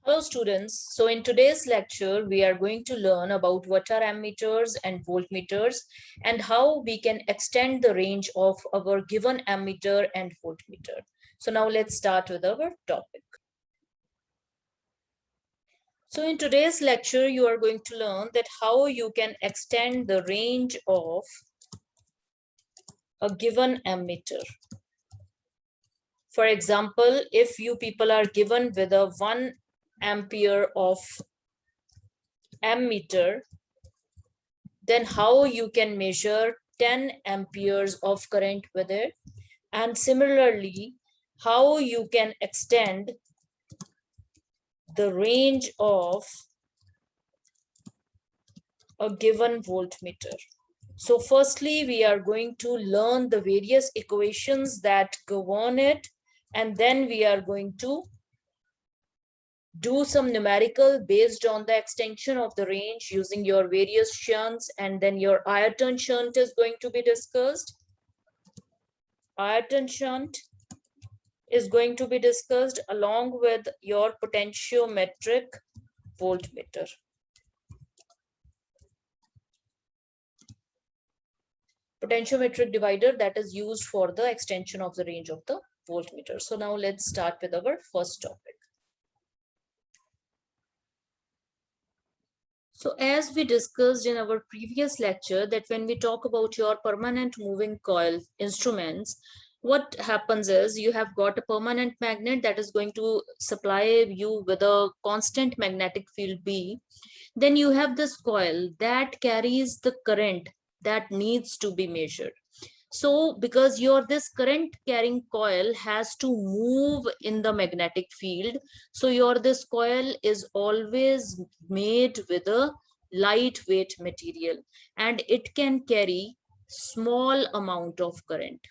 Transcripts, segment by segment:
Hello students, so in today's lecture we are going to learn about what are ammeters and voltmeters and how we can extend the range of our given ammeter and voltmeter. So now let's start with our topic. So in today's lecture you are going to learn that how you can extend the range of a given ammeter. For example, if you people are given with a 1 ampere of ammeter, then how you can measure 10 amperes of current with it, and similarly how you can extend the range of a given voltmeter. So firstly we are going to learn the various equations that govern it, and then we are going to do some numerical based on the extension of the range using your various shunts, and then your Ayrton shunt is going to be discussed. Ayrton shunt is going to be discussed along with your potentiometric voltmeter. Potentiometric divider that is used for the extension of the range of the voltmeter. So now let's start with our first topic. So as we discussed in our previous lecture, that when we talk about your permanent moving coil instruments, what happens is you have got a permanent magnet that is going to supply you with a constant magnetic field B. Then you have this coil that carries the current that needs to be measured. So because this current carrying coil has to move in the magnetic field, so this coil is always made with a lightweight material and it can carry small amount of current.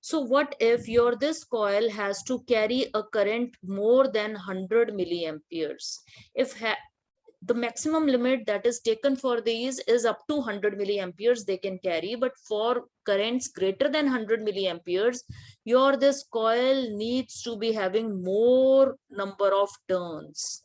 So what if this coil has to carry a current more than 100 milliamperes? If the maximum limit that is taken for these is up to 100 milliamperes they can carry, but for currents greater than 100 milliamperes, this coil needs to be having more number of turns.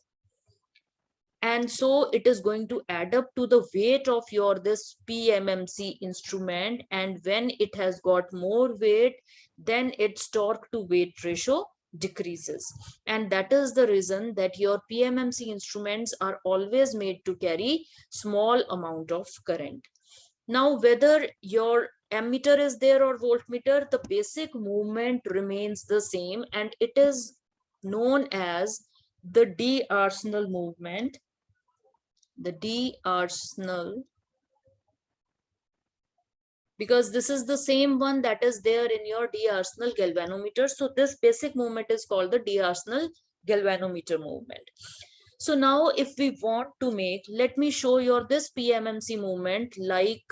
And so it is going to add up to the weight of this PMMC instrument, and when it has got more weight, then its torque to weight ratio decreases. And that is the reason that your PMMC instruments are always made to carry small amount of current. Now whether your ammeter is there or voltmeter, the basic movement remains the same, and it is known as the D'Arsenal movement. The D'Arsenal, because this is the same one that is there in your D'Arsenal galvanometer. So this basic movement is called the D'Arsenal galvanometer movement. So now if we want to make, let me show you this PMMC movement like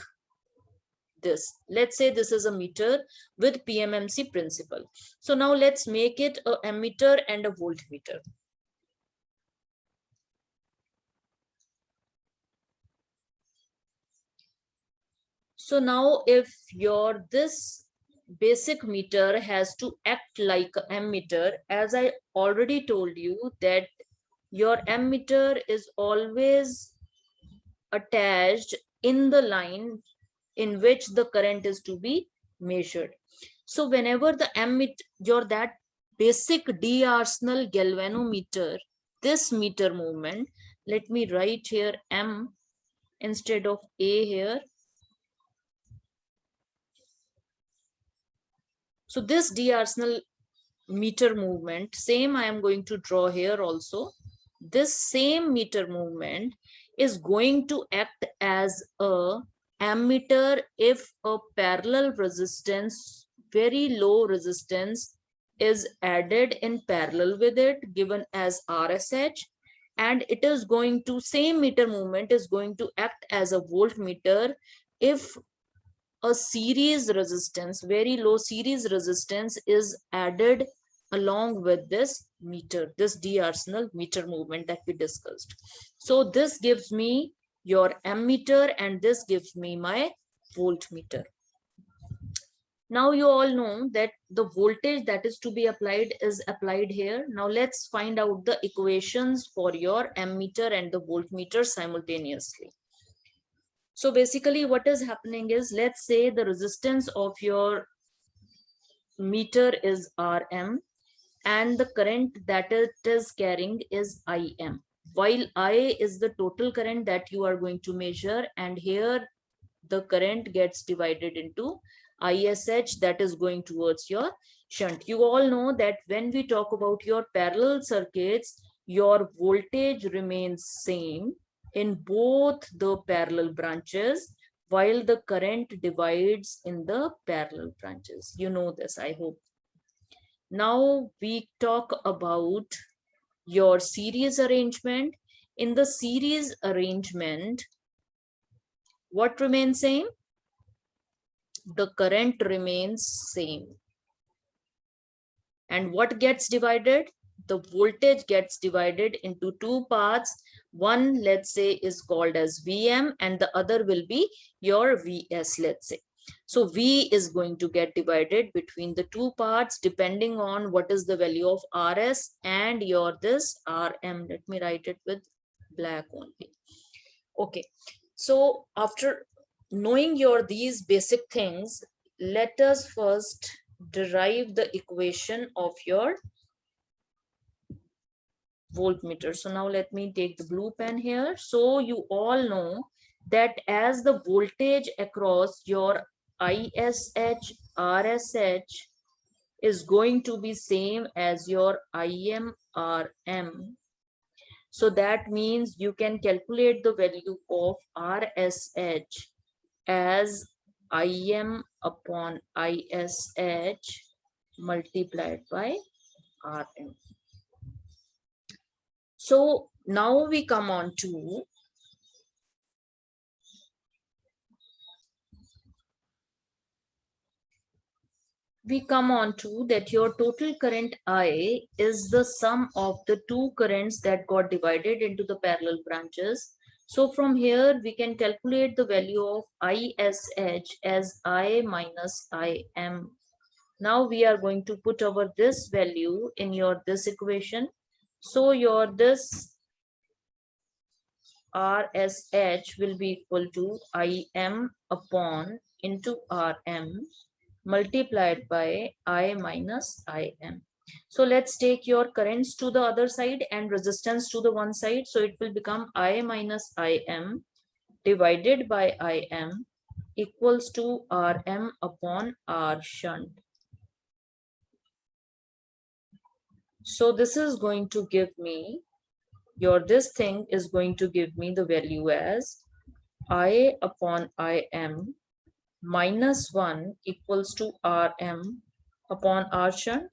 this. Let's say this is a meter with PMMC principle. So now let's make it a ammeter and a voltmeter. So now if this basic meter has to act like ammeter, as I already told you that your ammeter is always attached in the line in which the current is to be measured. So whenever the ammeter, that basic D'Arsenal galvanometer, this meter movement, let me write here M instead of A here. So this D'Arsenal meter movement, same I am going to draw here also. This same meter movement is going to act as a ammeter if a parallel resistance, very low resistance, is added in parallel with it, given as RSH, and it is going to, same meter movement is going to act as a voltmeter if a series resistance, very low series resistance, is added along with this meter, this D'Arsenal meter movement that we discussed. So this gives me your ammeter and this gives me my voltmeter. Now you all know that the voltage that is to be applied is applied here. Now let's find out the equations for your ammeter and the voltmeter simultaneously. So basically what is happening is, let's say the resistance of your meter is Rm and the current that it is carrying is Im. While I is the total current that you are going to measure, and here the current gets divided into ISH that is going towards your shunt. You all know that when we talk about your parallel circuits, your voltage remains same in both the parallel branches while the current divides in the parallel branches. You know this, I hope. Now we talk about your series arrangement. In the series arrangement, what remains same? The current remains same. And what gets divided? The voltage gets divided into two parts. One, let's say, is called as VM and the other will be your VS, let's say. So V is going to get divided between the two parts depending on what is the value of RS and your this RM. Let me write it with black only. Okay. So after knowing your these basic things, let us first derive the equation of your voltmeter. So now let me take the blue pen here. So you all know that as the voltage across your ISH, RSH is going to be same as your IM, RM. So that means you can calculate the value of RSH as Im upon ISH multiplied by Rm. So now we come on to that your total current I is the sum of the two currents that got divided into the parallel branches. So from here we can calculate the value of ISH as I minus Im. Now we are going to put our this value in your this equation. So your this RSH will be equal to Im upon into Rm multiplied by I minus Im. So let's take your currents to the other side and resistance to the one side. So it will become I minus Im divided by Im equals to Rm upon R shunt. So this is going to give me, your this thing is going to give me the value as I upon Im minus 1 equals to Rm upon R shunt.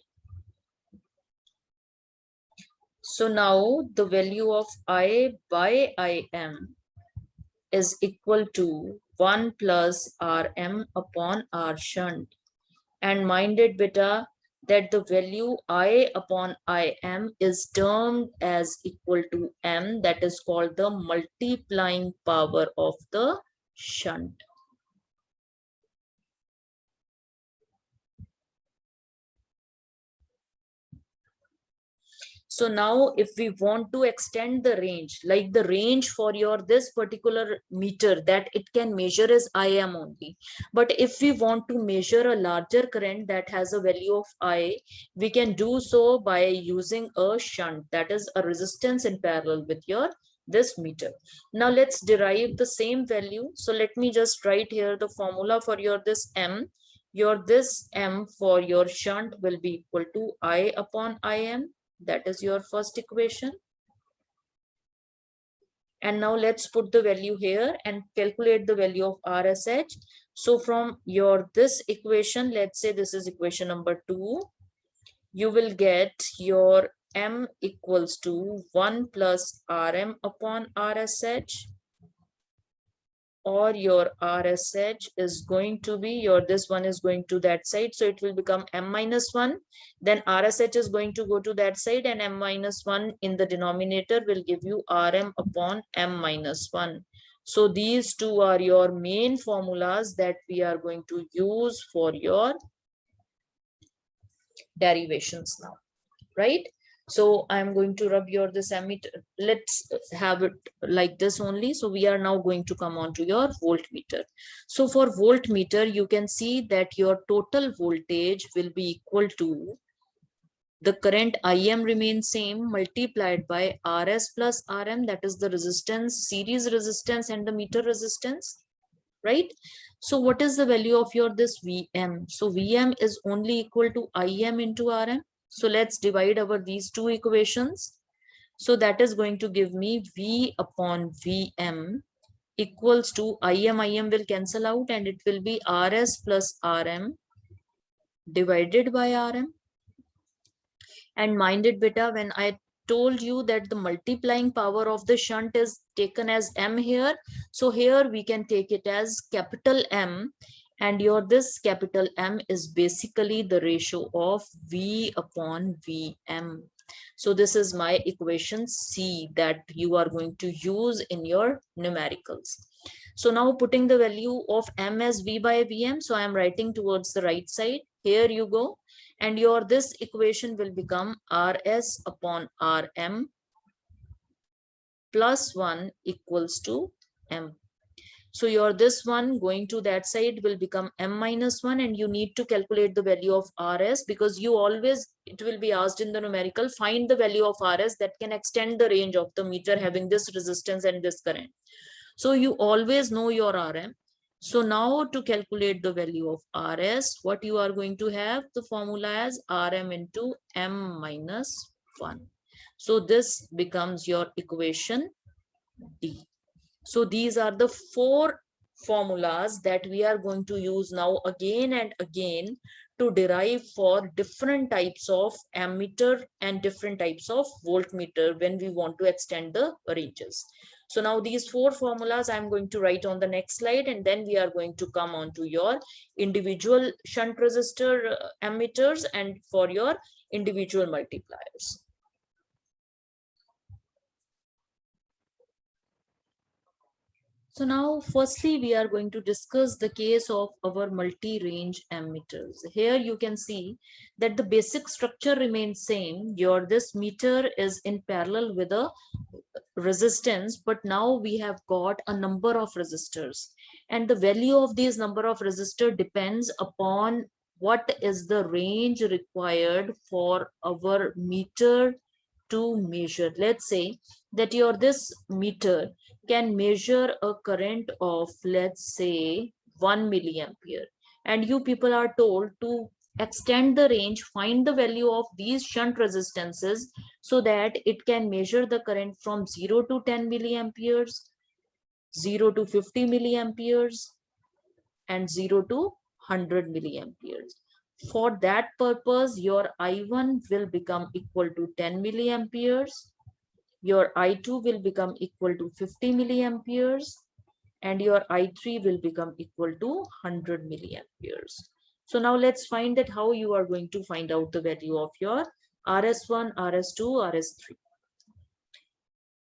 So now the value of I by Im is equal to 1 plus Rm upon R shunt. And mind it, beta, that the value I upon Im is termed as equal to M, that is called the multiplying power of the shunt. So now if we want to extend the range, like the range for your this particular meter that it can measure is Im only. But if we want to measure a larger current that has a value of I, we can do so by using a shunt, that is a resistance in parallel with your this meter. Now let's derive the same value. So let me just write here the formula for your this M. Your this M for your shunt will be equal to I upon Im. That is your first equation. And now let's put the value here and calculate the value of RSH. So from your this equation, let's say this is equation number 2, you will get your M equals to 1 plus Rm upon RSH, or your RSH is going to be your this one is going to that side, so it will become M minus 1. Then RSH is going to go to that side and M minus 1 in the denominator will give you Rm upon M minus 1. So these two are your main formulas that we are going to use for your derivations now, right? So I'm going to rub your this ammeter. Let's have it like this only. So we are now going to come on to your voltmeter. So for voltmeter, you can see that your total voltage will be equal to the current Im remains same multiplied by Rs plus Rm, that is the resistance, series resistance and the meter resistance, right? So what is the value of your this Vm? So Vm is only equal to Im into Rm. So let's divide our these two equations. So that is going to give me V upon Vm equals to Im will cancel out and it will be Rs plus Rm divided by Rm. And mind it beta, when I told you that the multiplying power of the shunt is taken as M here, so here we can take it as capital M, and your this capital M is basically the ratio of V upon Vm. So this is my equation C that you are going to use in your numericals. So now putting the value of M as V by Vm, so I am writing towards the right side. Here you go. And your this equation will become Rs upon Rm plus 1 equals to M. So your this one going to that side will become M minus 1, and you need to calculate the value of Rs, because you always, it will be asked in the numerical, find the value of Rs that can extend the range of the meter having this resistance and this current. So you always know your Rm. So now to calculate the value of Rs, what you are going to have the formula as Rm into M minus 1. So this becomes your equation D. So these are the four formulas that we are going to use now again and again to derive for different types of ammeter and different types of voltmeter when we want to extend the ranges. So now these four formulas I'm going to write on the next slide, and then we are going to come on to your individual shunt resistor ammeters and for your individual multipliers. So now, firstly, we are going to discuss the case of our multi-range ammeters. Here you can see that the basic structure remains same. Your this meter is in parallel with a resistance, but now we have got a number of resistors. And the value of these number of resistor depends upon what is the range required for our meter to measure. Let's say that your this meter can measure a current of, let's say, 1 milliampere, and you people are told to extend the range, find the value of these shunt resistances so that it can measure the current from 0 to 10 milliamperes, 0 to 50 milliamperes, and 0 to 100 milliamperes. For that purpose, your I1 will become equal to 10 milliamperes, your I2 will become equal to 50 milliamperes, and your I3 will become equal to 100 milliamperes. So now let's find that how you are going to find out the value of your RS1, RS2, RS3.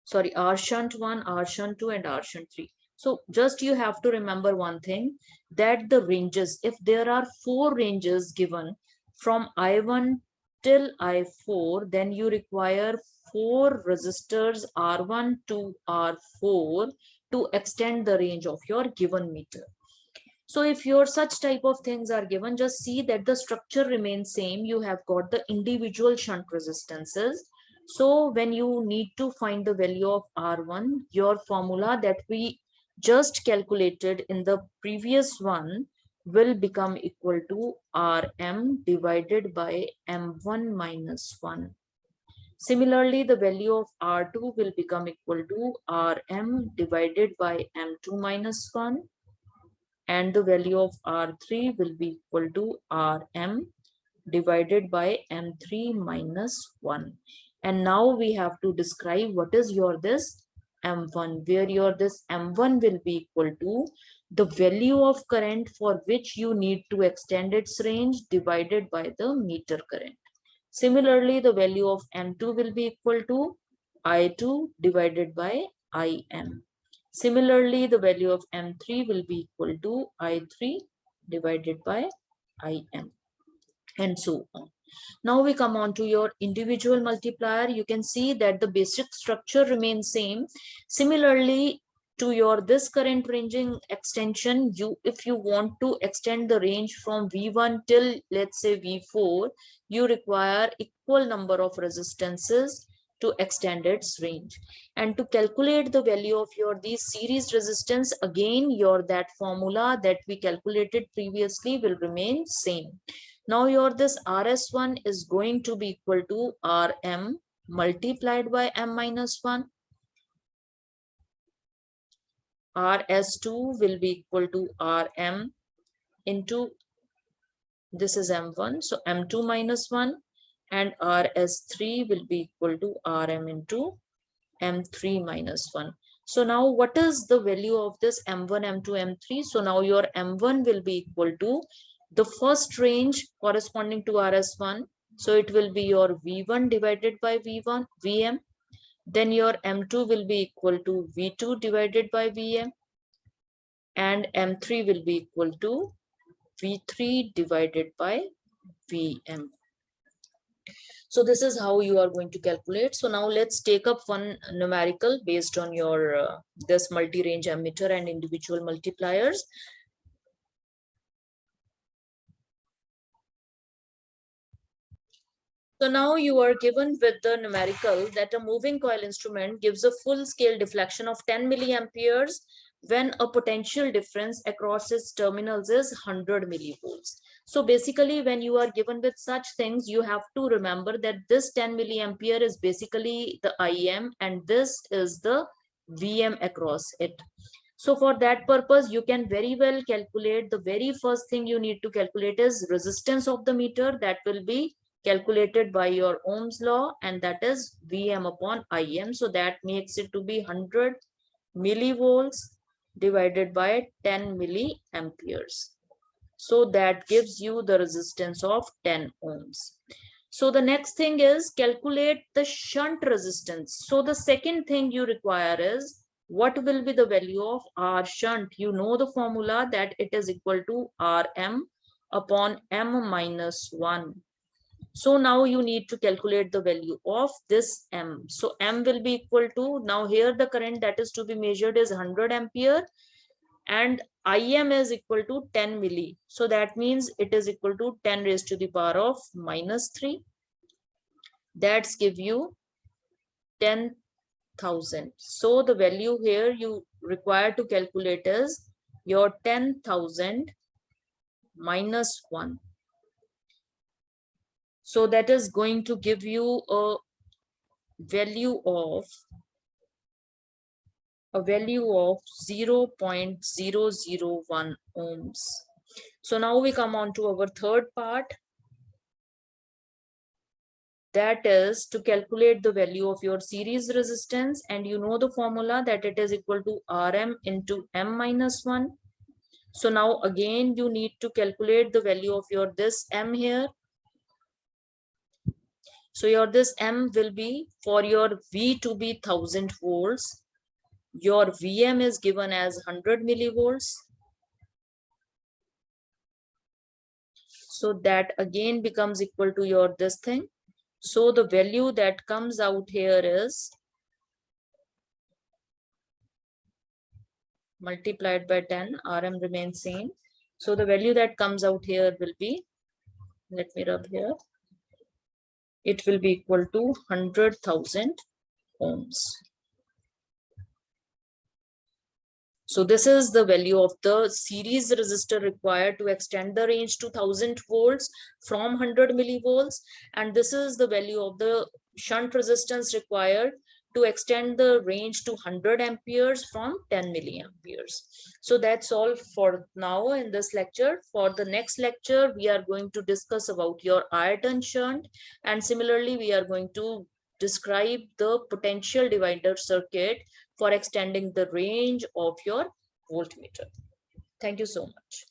Sorry, R shunt 1, R shunt 2, and R shunt 3. So just you have to remember one thing, that the ranges, if there are 4 ranges given from I1 till I4, then you require 4 resistors R1 to R4 to extend the range of your given meter. So if your such type of things are given, just see that the structure remains same. You have got the individual shunt resistances. So when you need to find the value of R1, your formula that we just calculated in the previous one will become equal to Rm divided by M1 minus 1. Similarly, the value of R2 will become equal to Rm divided by M2 minus 1. And the value of R3 will be equal to Rm divided by M3 minus 1. And now we have to describe what is your this M1, where your this M1 will be equal to the value of current for which you need to extend its range divided by the meter current. Similarly, the value of M2 will be equal to I2 divided by Im. Similarly, the value of M3 will be equal to I3 divided by IM, and so on. Now we come on to your individual multiplier. You can see that the basic structure remains same. Similarly, to your this current ranging extension, if you want to extend the range from V1 till let's say V4, you require equal number of resistances to extend its range. And to calculate the value of your these series resistance, again your that formula that we calculated previously will remain same. Now your this RS1 is going to be equal to RM multiplied by M minus 1. RS2 will be equal to RM into, this is M1, so M2 minus 1, and RS3 will be equal to RM into M3 minus 1. So now what is the value of this M1, M2, M3? So now your M1 will be equal to the first range corresponding to RS1. So it will be your V1 divided by V1, VM. Then your M2 will be equal to V2 divided by VM. And M3 will be equal to V3 divided by VM. So this is how you are going to calculate. So now let's take up one numerical based on your this multi-range ammeter and individual multipliers. So now you are given with the numerical that a moving coil instrument gives a full scale deflection of 10 milliamperes when a potential difference across its terminals is 100 millivolts. So basically when you are given with such things, you have to remember that this 10 milliampere is basically the IM and this is the VM across it. So for that purpose, you can very well calculate, the very first thing you need to calculate is resistance of the meter, that will be calculated by your Ohm's law, and that is VM upon IM. So that makes it to be 100 millivolts divided by 10 milliamperes. So that gives you the resistance of 10 ohms. So the next thing is calculate the shunt resistance. So the second thing you require is what will be the value of R shunt? You know the formula that it is equal to RM upon M minus 1. So now you need to calculate the value of this M. So M will be equal to, now here the current that is to be measured is 100 ampere and IM is equal to 10 milli. So that means it is equal to 10 raised to the power of minus 3. That's give you 10,000. So the value here you require to calculate is your 10,000 minus 1. So that is going to give you a value of 0.001 ohms. So now we come on to our third part, that is to calculate the value of your series resistance, and you know the formula that it is equal to RM into M minus 1. So now again you need to calculate the value of your this M here. So your this M will be, for your V to be 1000 volts, your VM is given as 100 millivolts. So that again becomes equal to your this thing. So the value that comes out here is multiplied by 10, RM remains same. So the value that comes out here will be, let me rub here, it will be equal to 100,000 ohms. So this is the value of the series resistor required to extend the range to 1000 volts from 100 millivolts. And this is the value of the shunt resistance required to extend the range to 100 amperes from 10 milliamperes. So that's all for now in this lecture. For the next lecture, we are going to discuss about your Ayrton shunt. And similarly, we are going to describe the potential divider circuit for extending the range of your voltmeter. Thank you so much.